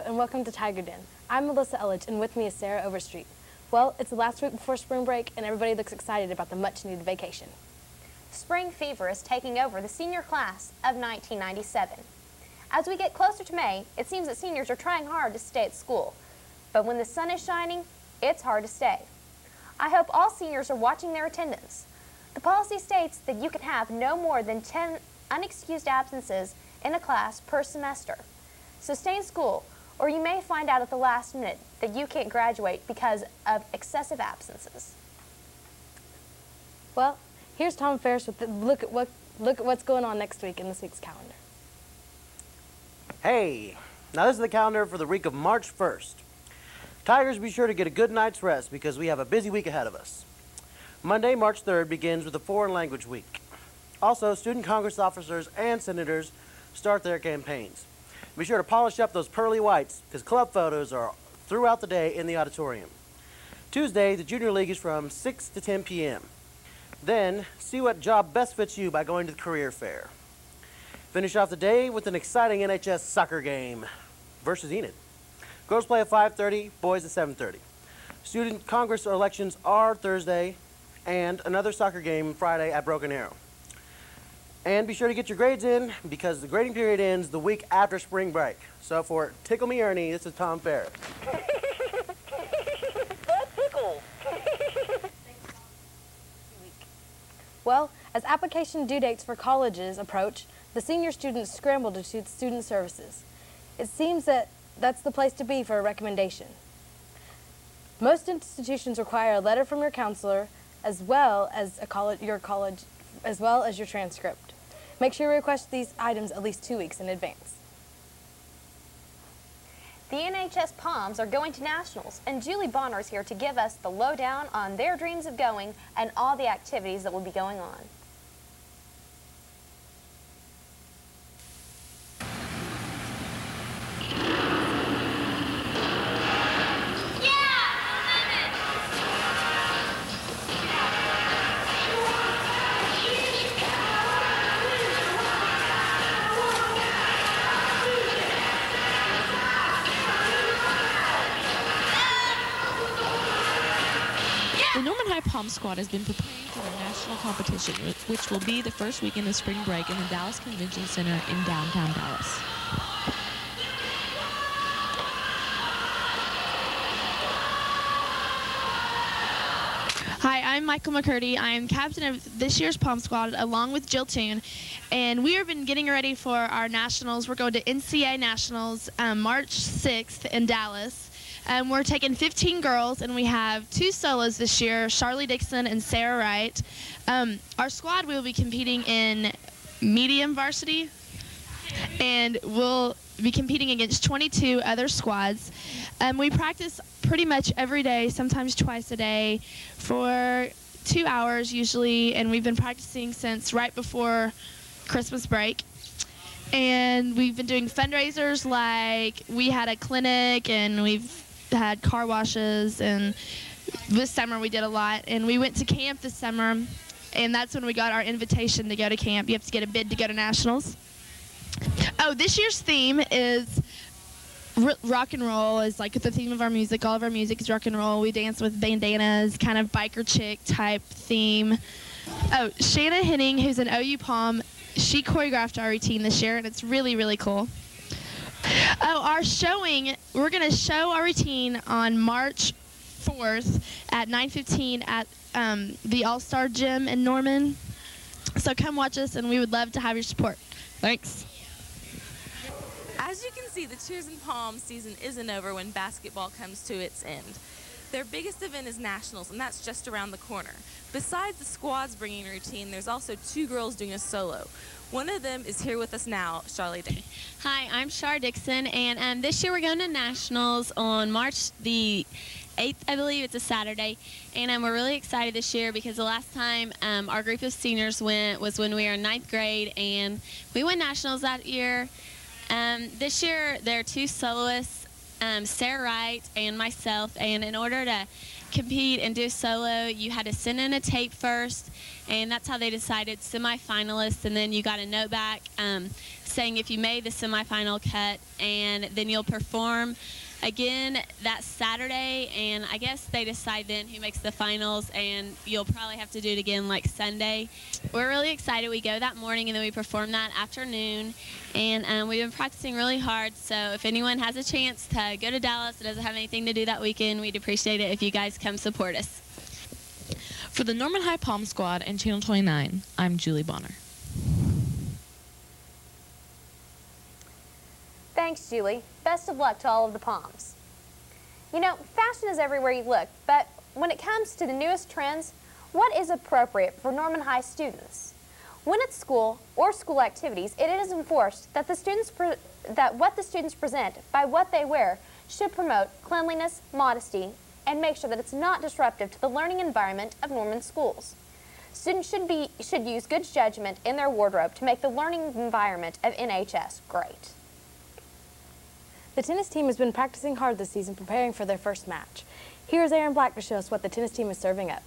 Hello and welcome to Tiger Den. I'm Melissa Elledge and with me is Sara Overstreet. Well, it's the last week before spring break and everybody looks excited about the much-needed vacation. Spring fever is taking over the senior class of 1997. As we get closer to May, it seems that seniors are trying hard to stay at school. But when the sun is shining, it's hard to stay. I hope all seniors are watching their attendance. The policy states that you can have no more than 10 unexcused absences in a class per semester. So stay in school, or you may find out at the last minute that you can't graduate because of excessive absences. Well, here's Tom Ferris with the look at what's going on next week in this week's calendar. Hey, now this is the calendar for the week of March 1st. Tigers, be sure to get a good night's rest because we have a busy week ahead of us. Monday, March 3rd begins with the Foreign Language Week. Also, student Congress officers and senators start their campaigns. Be sure to polish up those pearly whites because club photos are throughout the day in the auditorium. Tuesday, the Junior League is from 6 to 10 p.m. Then, see what job best fits you by going to the career fair. Finish off the day with an exciting NHS soccer game versus Enid. Girls play at 5:30, boys at 7:30. Student Congress elections are Thursday, and another soccer game Friday at Broken Arrow. And be sure to get your grades in because the grading period ends the week after spring break. So for Tickle Me Ernie, this is Tom Ferris. Well, as application due dates for colleges approach, the senior students scramble to student services. It seems that that's the place to be for a recommendation. Most institutions require a letter from your counselor as well as your transcript. Make sure you request these items at least 2 weeks in advance. The NHS Palms are going to nationals, and Julie Bonner is here to give us the lowdown on their dreams of going and all the activities that will be going on. The Norman High Palm Squad has been preparing for the national competition, which will be the first weekend of spring break in the Dallas Convention Center in downtown Dallas. Hi, I'm Michael McCurdy. I am captain of this year's Palm Squad along with Jill Toon, and we have been getting ready for our nationals. We're going to NCAA Nationals March 6th in Dallas. We're taking 15 girls, and we have 2 solos this year, Charlie Dixon and Sara Wright. Our squad will be competing in medium varsity, and we'll be competing against 22 other squads. We practice pretty much every day, sometimes twice a day, for 2 hours usually, and we've been practicing since right before Christmas break. And we've been doing fundraisers, like we had a clinic, and we've had car washes, and this summer we did a lot. And we went to camp this summer, and that's when we got our invitation to go to camp. You have to get a bid to go to nationals. Oh, this year's theme is rock and roll, is like the theme of our music. All of our music is rock and roll. We dance with bandanas, kind of biker chick type theme. Oh, Shanna Henning, who's an OU Palm, she choreographed our routine this year, and it's really, really cool. Oh, our showing, we're going to show our routine on March 4th at 9:15 at the All-Star Gym in Norman. So come watch us, and we would love to have your support. Thanks. As you can see, the Cheers and Palms season isn't over when basketball comes to its end. Their biggest event is Nationals, and that's just around the corner. Besides the squads bringing a routine, there's also 2 girls doing a solo. One of them is here with us now, Charlie Day. Hi, I'm Char Dixon, and this year we're going to Nationals on March the 8th, I believe. It's a Saturday, and we're really excited this year because the last time our group of seniors went was when we were in 9th grade, and we won Nationals that year. This year there are 2 soloists Sarah Wright and myself, and in order to compete and do solo, you had to send in a tape first, and that's how they decided semifinalists, and then you got a note back saying if you made the semifinal cut, and then you'll perform again that Saturday, and I guess they decide then who makes the finals, and you'll probably have to do it again like Sunday. We're really excited. We go that morning, and then we perform that afternoon, and we've been practicing really hard, so if anyone has a chance to go to Dallas that doesn't have anything to do that weekend, we'd appreciate it if you guys come support us. For the Norman High Palm Squad and Channel 29, I'm Julie Bonner. Thanks, Julie. Best of luck to all of the Palms. You know, fashion is everywhere you look, but when it comes to the newest trends, what is appropriate for Norman High students? When at school or school activities, it is enforced that what the students present by what they wear should promote cleanliness, modesty, and make sure that it's not disruptive to the learning environment of Norman schools. Students should use good judgment in their wardrobe to make the learning environment of NHS great. The tennis team has been practicing hard this season preparing for their first match. Here's Aaron Black to show us what the tennis team is serving up.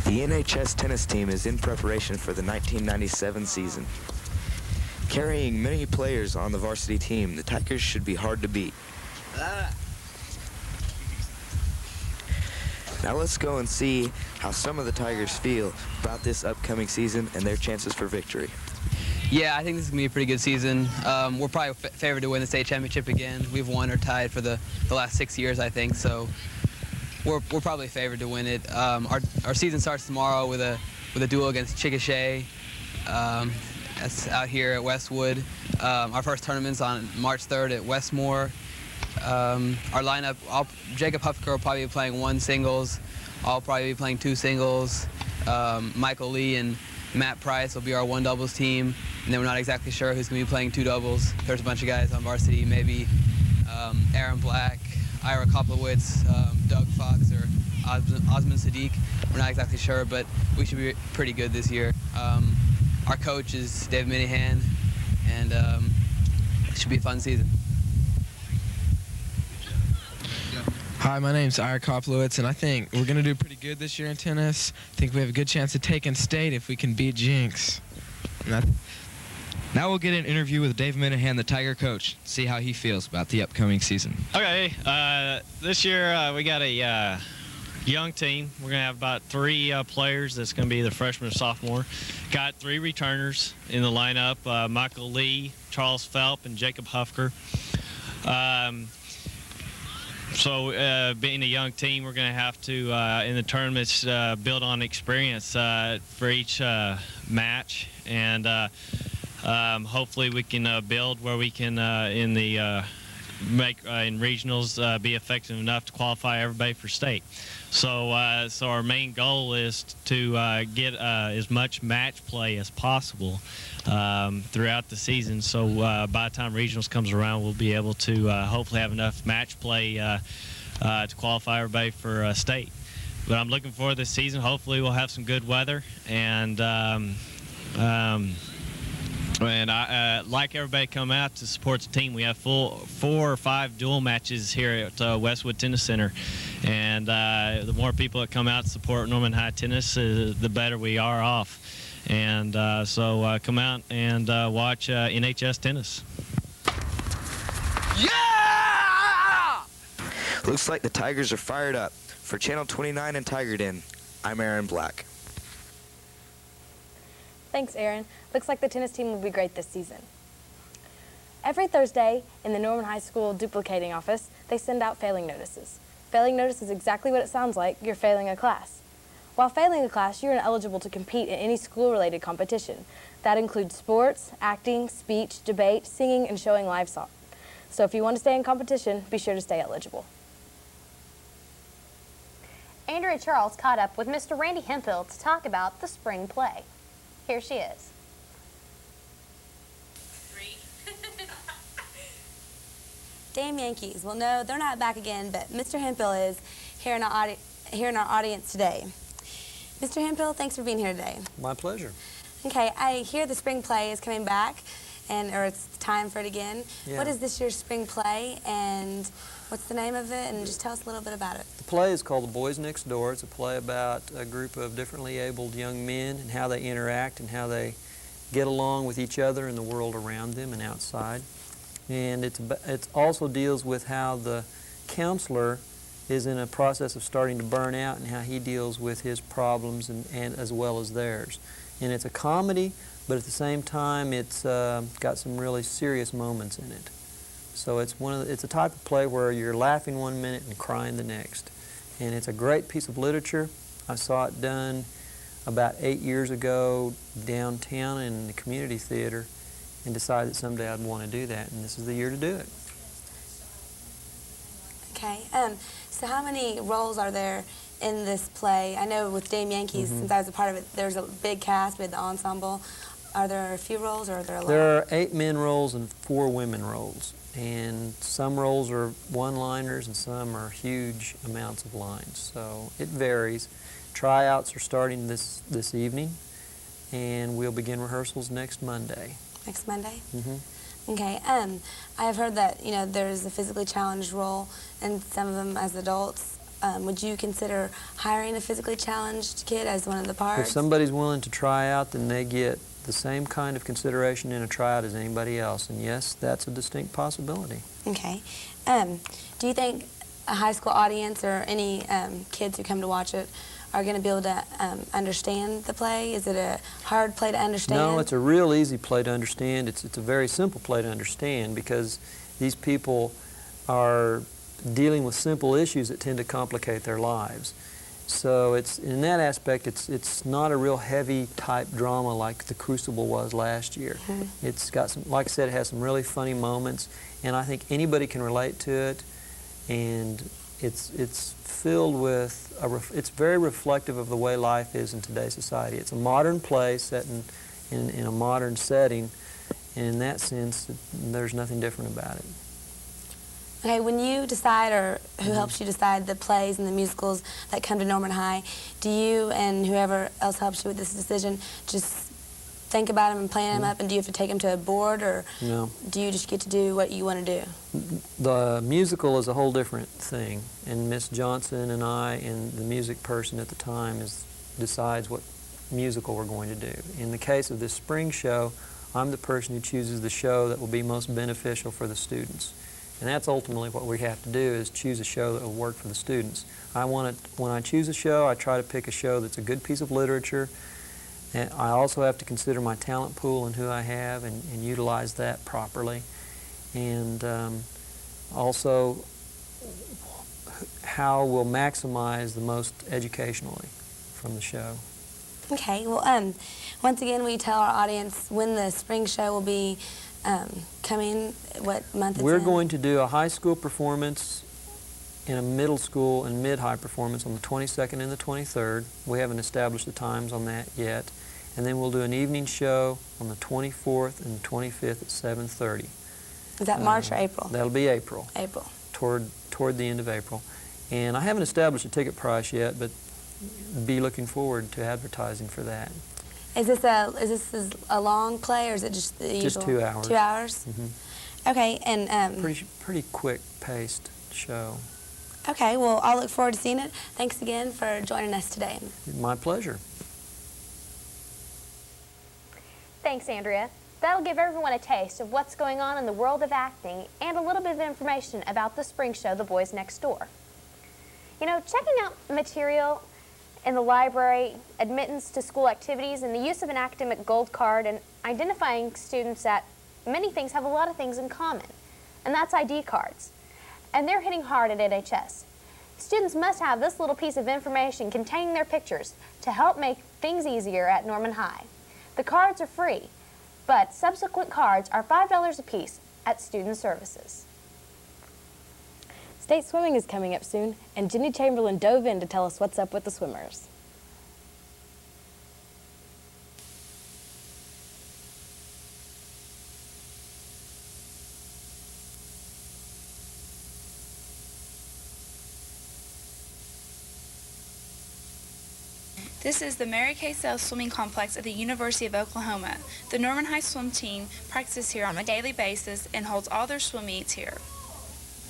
The NHS tennis team is in preparation for the 1997 season. Carrying many players on the varsity team, the Tigers should be hard to beat. Now let's go and see how some of the Tigers feel about this upcoming season and their chances for victory. Yeah, I think this is going to be a pretty good season. We're probably favored to win the state championship again. We've won or tied for the last 6 years, I think, so we're probably favored to win it. Our season starts tomorrow with a duel against Chickasha. That's out here at Westwood. Our first tournament's on March 3rd at Westmore. Our lineup, Jacob Hufker will probably be playing 1 singles. I'll probably be playing 2 singles. Michael Lee and Matt Price will be our 1 doubles team. And then we're not exactly sure who's going to be playing 2 doubles. There's a bunch of guys on varsity, maybe Aaron Black, Ira Koplowitz, Doug Fox, or Osman Sadiq. We're not exactly sure, but we should be pretty good this year. Our coach is Dave Minihan, and it should be a fun season. Hi, my name's Ira Koplowitz, and I think we're going to do pretty good this year in tennis. I think we have a good chance of taking state if we can beat Jinx. Now we'll get an interview with Dave Minahan, the Tiger coach, see how he feels about the upcoming season. Okay, this year we got a young team. We're going to have about 3 players that's going to be the freshman and sophomore. Got 3 returners in the lineup, Michael Lee, Charles Phelps, and Jacob Hufker. So being a young team, we're going to have to, in the tournaments, build on experience for each match. And hopefully we can build where we can, in regionals, be effective enough to qualify everybody for state. So our main goal is to get as much match play as possible throughout the season. So by the time regionals comes around, we'll be able to hopefully have enough match play to qualify everybody for state. But I'm looking forward to this season. Hopefully we'll have some good weather, and I like everybody come out to support the team. We have 4 or 5 dual matches here at Westwood Tennis Center, and the more people that come out to support Norman High Tennis, the better we are off. And so come out and watch NHS tennis. Yeah! Looks like the Tigers are fired up. For Channel 29 and Tiger Den, I'm Aaron Black. Thanks, Aaron. Looks like the tennis team will be great this season. Every Thursday in the Norman High School duplicating office, they send out failing notices. Failing notice is exactly what it sounds like. You're failing a class. While failing a class, you're ineligible to compete in any school-related competition. That includes sports, acting, speech, debate, singing, and showing live song. So if you want to stay in competition, be sure to stay eligible. Andrea Charles caught up with Mr. Randy Hemphill to talk about the spring play. Here she is. Damn Yankees. Well, no, they're not back again, but Mr. Hemphill is here in our audience today. Mr. Hemphill, thanks for being here today. My pleasure. Okay, I hear the spring play is coming back, or it's time for it again. Yeah. What is this year's spring play, and what's the name of it? And just tell us a little bit about it. The play is called The Boys Next Door. It's a play about a group of differently abled young men and how they interact and how they get along with each other and the world around them and outside. And it also deals with how the counselor is in a process of starting to burn out and how he deals with his problems and as well as theirs. And it's a comedy, but at the same time it's got some really serious moments in it. So it's a type of play where you're laughing one minute and crying the next. And it's a great piece of literature. I saw it done about 8 years ago downtown in the community theater and decided that someday I'd want to do that, and this is the year to do it. Okay, so how many roles are there in this play? I know with Dame Yankees, since I was a part of it, there's a big cast with the ensemble. Are there a few roles, or are there a lot? There are 8 men roles and 4 women roles, and some roles are one-liners and some are huge amounts of lines, so it varies. Tryouts are starting this evening, and we'll begin rehearsals next Monday. Next Monday? Mm-hmm. Okay, I've heard that, you know, there's a physically challenged role and some of them as adults. Would you consider hiring a physically challenged kid as one of the parts? If somebody's willing to try out, then they get the same kind of consideration in a tryout as anybody else, and yes, that's a distinct possibility. Okay. Do you think a high school audience or any kids who come to watch it are going to be able to understand the play? Is it a hard play to understand? No, it's a real easy play to understand. It's a very simple play to understand because these people are dealing with simple issues that tend to complicate their lives. So it's in that aspect, it's not a real heavy type drama like The Crucible was last year. Mm-hmm. It's got some, like I said, it has some really funny moments, and I think anybody can relate to it. And it's filled with it's very reflective of the way life is in today's society. It's a modern play set in a modern setting, and in that sense, there's nothing different about it. Okay, when you decide, or who helps you decide the plays and the musicals that come to Norman High, do you and whoever else helps you with this decision just think about them and plan them up, and do you have to take them to a board, or No. do you just get to do what you want to do? The musical is a whole different thing, and Miss Johnson and I and the music person at the time decides what musical we're going to do. In the case of this spring show, I'm the person who chooses the show that will be most beneficial for the students. And that's ultimately what we have to do, is choose a show that will work for the students. When I choose a show, I try to pick a show that's a good piece of literature. And I also have to consider my talent pool and who I have and utilize that properly. And also how we'll maximize the most educationally from the show. Okay, well, once again, will you tell our audience when the spring show will be coming, what month it's We're in? going to do a high school performance and a middle school and mid-high performance on the 22nd and the 23rd. We haven't established the times on that yet. And then we'll do an evening show on the 24th and 25th at 7:30. Is that March or April? That'll be April. April. Toward the end of April. And I haven't established a ticket price yet, but be looking forward to advertising for that. Is this a long play, or is it just the usual? Just 2 hours. 2 hours? Mm-hmm. Okay, and pretty quick-paced show. Okay, well, I'll look forward to seeing it. Thanks again for joining us today. My pleasure. Thanks, Andrea. That'll give everyone a taste of what's going on in the world of acting and a little bit of information about the spring show, The Boys Next Door. You know, checking out material in the library, admittance to school activities, and the use of an academic gold card, and identifying students at many things have a lot of things in common, and that's ID cards. And they're hitting hard at NHS. Students must have this little piece of information containing their pictures to help make things easier at Norman High. The cards are free, but subsequent cards are $5 apiece at Student Services. State swimming is coming up soon, and Jenny Chamberlain dove in to tell us what's up with the swimmers. This is the Mary Kay Sells Swimming Complex at the University of Oklahoma. The Norman High swim team practices here on a daily basis and holds all their swim meets here.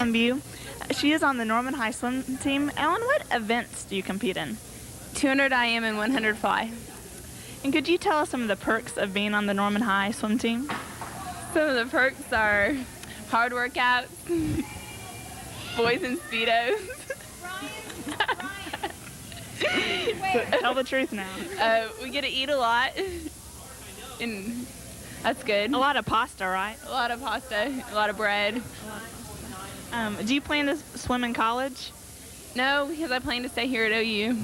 View. She is on the Norman High swim team. Ellen, what events do you compete in? 200 IM and 100 fly. And could you tell us some of the perks of being on the Norman High swim team? Some of the perks are hard workouts, boys in Speedos. Tell the truth now. We get to eat a lot, and that's good. A lot of pasta, right? A lot of pasta, a lot of bread. Do you plan to swim in college? No, because I plan to stay here at OU.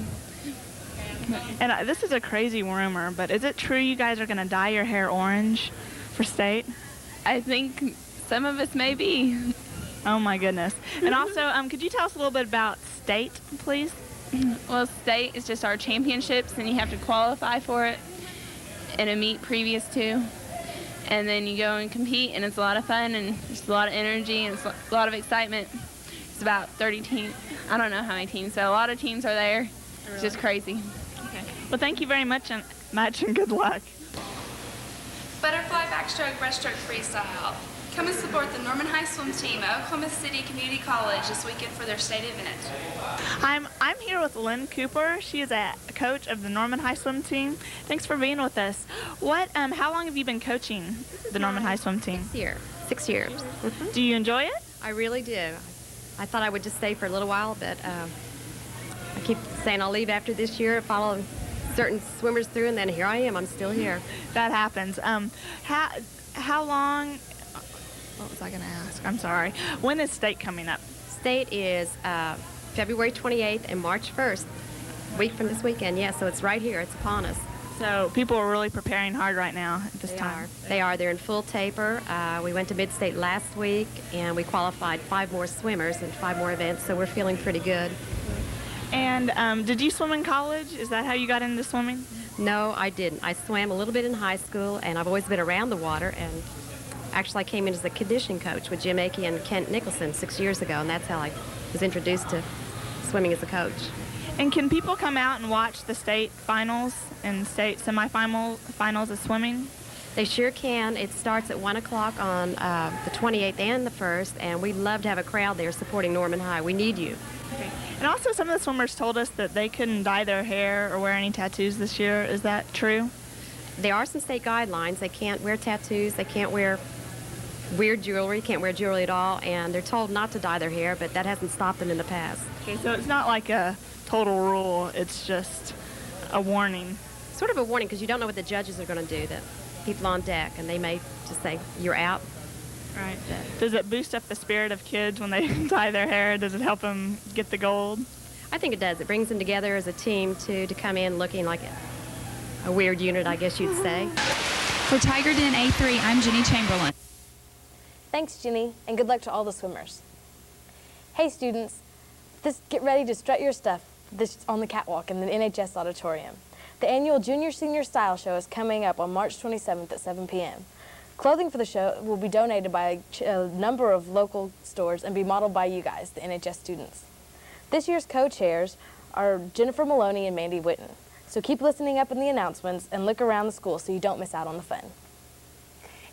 And this is a crazy rumor, but is it true you guys are going to dye your hair orange for state? I think some of us may be. Oh my goodness. And also, could you tell us a little bit about state, please? Well, state is just our championships, and you have to qualify for it in a meet previous to. And then you go and compete, and it's a lot of fun, and there's a lot of energy, and it's a lot of excitement. It's about 30 teams. I don't know how many teams, so a lot of teams are there. It's just crazy. Okay. Well, thank you very much and good luck. Butterfly, backstroke, breaststroke, freestyle. Come and support the Norman High swim team at Oklahoma City Community College this weekend for their state event. I'm here with Lynn Cooper. She is a coach of the Norman High swim team. Thanks for being with us. How long have you been coaching the Norman High swim team? 6 years. Mm-hmm. Do you enjoy it? I really do. I thought I would just stay for a little while, but I keep saying I'll leave after this year, follow certain swimmers through, and then here I am. I'm still here. That happens. How long? What was I going to ask? I'm sorry. When is state coming up? State is February 28th and March 1st, week from this weekend. Yeah, so it's right here. It's upon us. So people are really preparing hard right now at this time. They are. They're in full taper. We went to Mid-State last week, and we qualified 5 more swimmers and 5 more events, so we're feeling pretty good. And did you swim in college? Is that how you got into swimming? No, I didn't. I swam a little bit in high school, and I've always been around the water, and actually I came in as a conditioning coach with Jim Akey and Kent Nicholson 6 years ago, and that's how I was introduced to swimming as a coach. And can people come out and watch the state finals and state semifinals of swimming? They sure can. It starts at 1 o'clock on the 28th and the 1st, and we'd love to have a crowd there supporting Norman High. We need you. Okay. And also some of the swimmers told us that they couldn't dye their hair or wear any tattoos this year. Is that true? There are some state guidelines. They can't wear tattoos. They can't wear weird jewelry, can't wear jewelry at all, and they're told not to dye their hair, but that hasn't stopped them in the past. Okay, so it's not like a total rule. It's just a warning. Sort of a warning, because you don't know what the judges are going to do, the people on deck, and they may just say, you're out. Right. Does it boost up the spirit of kids when they dye their hair? Does it help them get the gold? I think it does. It brings them together as a team, to come in looking like a weird unit, I guess you'd say. For Tiger Den A3, I'm Jenny Chamberlain. Thanks, Jenny, and good luck to all the swimmers. Hey, students, get ready to strut your stuff on the catwalk in the NHS auditorium. The annual Junior-Senior Style Show is coming up on March 27th at 7 p.m. Clothing for the show will be donated by a number of local stores and be modeled by you guys, the NHS students. This year's co-chairs are Jennifer Maloney and Mandy Witten. So keep listening up in the announcements and look around the school so you don't miss out on the fun.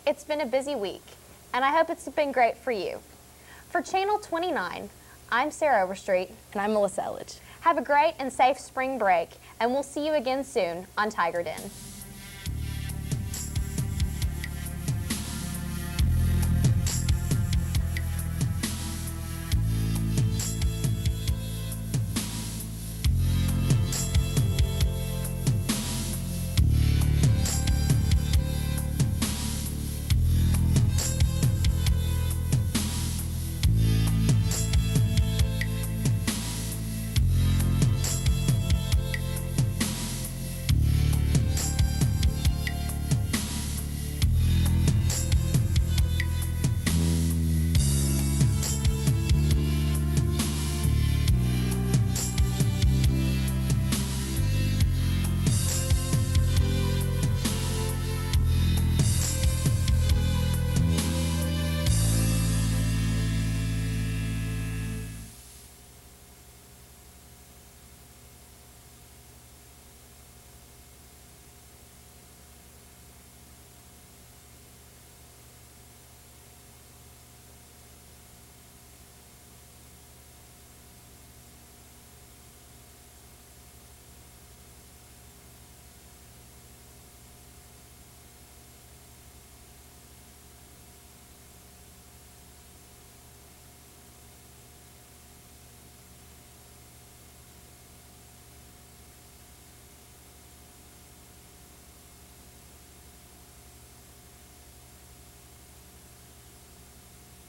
It's been a busy week, and I hope it's been great for you. For Channel 29, I'm Sara Overstreet. And I'm Melissa Elledge. Have a great and safe spring break, and we'll see you again soon on Tiger Den.